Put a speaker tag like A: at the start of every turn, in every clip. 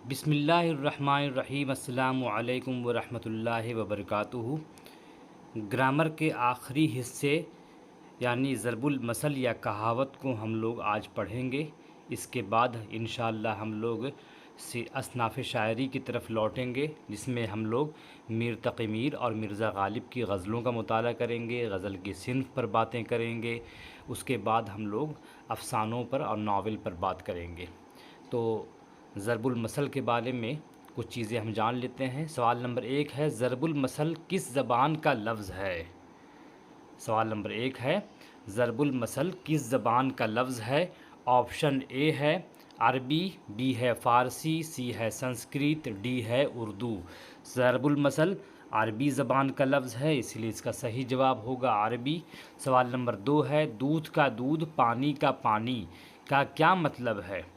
A: बिस्मिल्लाहिर्रहमानिर्रहीम अस्सलामु अलैकुम वरहमतुल्लाहि वबरकातुहू। ग्रामर के आखिरी हिस्से यानी ज़रबुल मसल या कहावत को हम लोग आज पढ़ेंगे। इसके बाद इंशाअल्लाह हम लोग से असनाफ़ शायरी की तरफ लौटेंगे, जिसमें हम लोग मीर तक़ी मीर और मिर्ज़ा ग़ालिब की गज़लों का मुताला करेंगे, गज़ल की सिन्फ़ पर बातें करेंगे। उसके बाद हम लोग अफ़सानों पर और नावल पर बात करेंगे। तो ज़रबुल मसल के बारे में कुछ चीज़ें हम जान लेते हैं। सवाल नंबर 1 है, ज़रबुल मसल किस ज़बान का लफ्ज़ है? सवाल नंबर 1 है, ज़रबुल मसल किस ज़बान का लफ्ज़ है? ऑप्शन ए है अरबी, बी है फ़ारसी, सी है संस्कृत, डी है उर्दू। ज़रबुल मसल अरबी ज़बान का लफ्ज़ है, इसलिए इसका सही जवाब होगा अरबी। सवाल नंबर 2 है, दूध का दूध पानी का पानी का क्या मतलब है?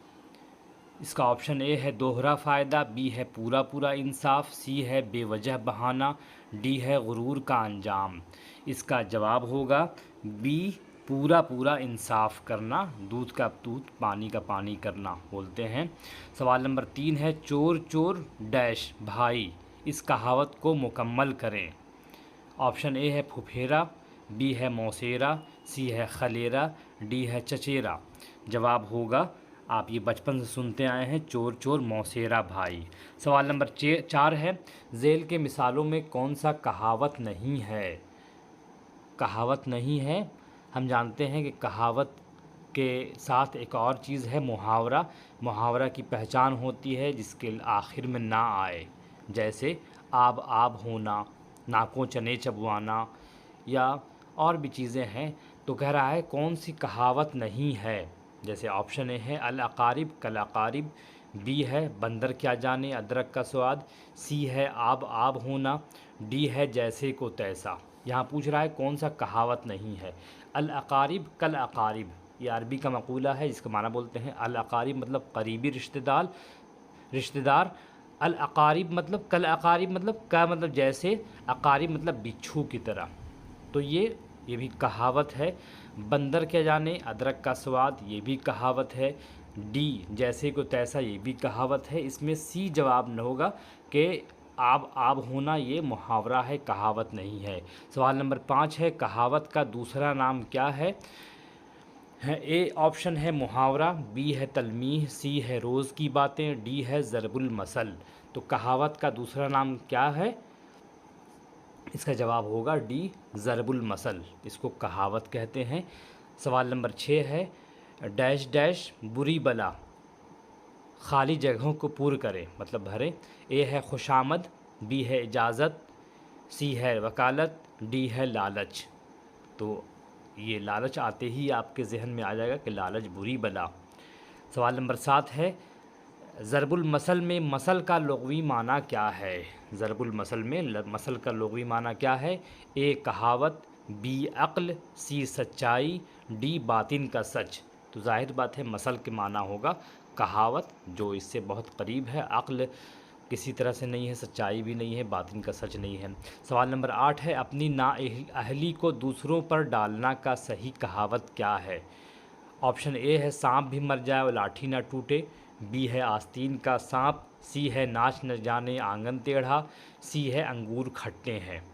A: इसका ऑप्शन ए है दोहरा फ़ायदा, बी है पूरा पूरा इंसाफ, सी है बेवजह बहाना, डी है गुरूर का अंजाम। इसका जवाब होगा बी, पूरा पूरा इंसाफ करना। दूध का दूध पानी का पानी करना बोलते हैं। सवाल नंबर 3 है, चोर चोर डैश भाई, इस कहावत को मुकम्मल करें। ऑप्शन ए है फुफेरा, बी है मौसेरा, सी है खलेरा, डी है चचेरा। जवाब होगा, आप ये बचपन से सुनते आए हैं, चोर चोर मौसेरा भाई। सवाल नंबर 4 है, झेल के मिसालों में कौन सा कहावत नहीं है? कहावत नहीं है, हम जानते हैं कि कहावत के साथ एक और चीज़ है मुहावरा। मुहावरा की पहचान होती है जिसके आखिर में ना आए, जैसे आब आब होना, नाकों चने चबवाना या और भी चीज़ें हैं। तो कह रहा है कौन सी कहावत नहीं है? जैसे ऑप्शन ए है अल अकारिब कल अकारिब, बी है बंदर क्या जाने अदरक का स्वाद, सी है आब आब होना, डी है जैसे को तैसा। यहाँ पूछ रहा है कौन सा कहावत नहीं है। अल अकारिब कल अकारिब ये अरबी का मक़ूला है, जिसका माना बोलते हैं अल अकारिब मतलब करीबी रिश्तेदार। अल अकारिब मतलब कल अकारिब मतलब का मतलब जैसे, अकारिब मतलब बिच्छू की तरह। तो ये भी कहावत है। बंदर क्या जाने अदरक का स्वाद, ये भी कहावत है। डी जैसे को तैसा, ये भी कहावत है। इसमें सी जवाब न होगा कि आब आब होना ये मुहावरा है, कहावत नहीं है। सवाल नंबर 5 है, कहावत का दूसरा नाम क्या है? ए ऑप्शन है मुहावरा, बी है तलमीह, सी है रोज़ की बातें, डी है ज़रबुल मसल। तो कहावत का दूसरा नाम क्या है? इसका जवाब होगा डी, ज़रबुल मसल। इसको कहावत कहते हैं। सवाल नंबर 6 है, डैश डैश बुरी बला खाली जगहों को पूर करे मतलब भरे। ए है खुशामद, बी है इजाज़त, सी है वकालत, डी है लालच। तो ये लालच आते ही आपके जहन में आ जाएगा कि लालच बुरी बला। सवाल नंबर 7 है, ज़रबुल मसल में मसल का लुग़वी माना क्या है? ज़रबुल मसल में मसल का लुग़वी माना क्या है? ए कहावत, बी अक्ल, सी सच्चाई, डी बातिन का सच। तो जाहिर बात है मसल के माना होगा कहावत, जो इससे बहुत करीब है। अक्ल किसी तरह से नहीं है, सच्चाई भी नहीं है, बातिन का सच नहीं है। सवाल नंबर 8 है, अपनी नाअहली को दूसरों पर डालना का सही कहावत क्या है? ऑप्शन ए है सांप भी मर जाए और लाठी ना टूटे, बी है आस्तीन का सांप, सी है नाच न जाने आंगन टेढ़ा, सी है अंगूर खट्टे हैं।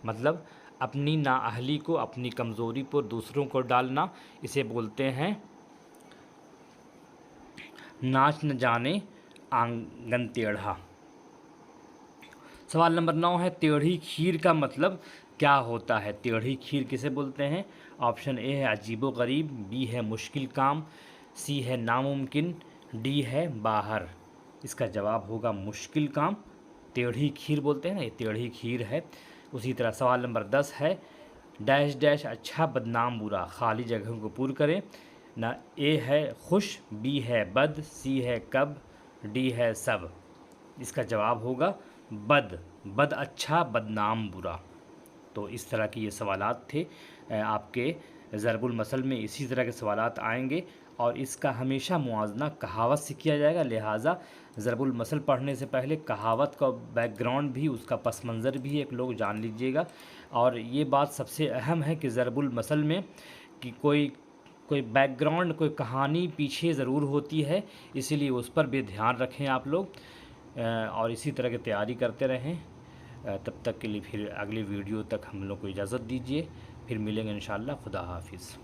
A: मतलब अपनी नाअहली को, अपनी कमज़ोरी पर दूसरों को डालना, इसे बोलते हैं नाच न जाने आंगन टेढ़ा। सवाल नंबर 9 है, टेढ़ी खीर का मतलब क्या होता है? टेढ़ी खीर किसे बोलते हैं? ऑप्शन ए है अजीबो गरीब, बी है मुश्किल काम, सी है नामुमकिन, डी है बाहर। इसका जवाब होगा मुश्किल काम। टेढ़ी खीर बोलते हैं ना, ये टेढ़ी खीर है। उसी तरह सवाल नंबर 10 है, डैश डैश अच्छा बदनाम बुरा खाली जगहों को पूर करें ना। ए है खुश, बी है बद, सी है कब, डी है सब। इसका जवाब होगा बद। बद अच्छा बदनाम बुरा। तो इस तरह के ये सवालात थे। आपके ज़रबुल मसल में इसी तरह के सवालात आएंगे और इसका हमेशा मुआवजा कहावत से किया जाएगा। लिहाजा ज़रबुल मसल पढ़ने से पहले कहावत का बैकग्राउंड भी, उसका पस मंज़र भी एक लोग जान लीजिएगा। और ये बात सबसे अहम है कि ज़रबुल मसल में कि कोई कोई बैकग्राउंड, कोई कहानी पीछे ज़रूर होती है, इसीलिए उस पर भी ध्यान रखें आप लोग और इसी तरह की तैयारी करते रहें। तब तक के लिए फिर अगली वीडियो तक हम लोग को इजाज़त दीजिए, फिर मिलेंगे इंशाअल्लाह। खुदा हाफिज़।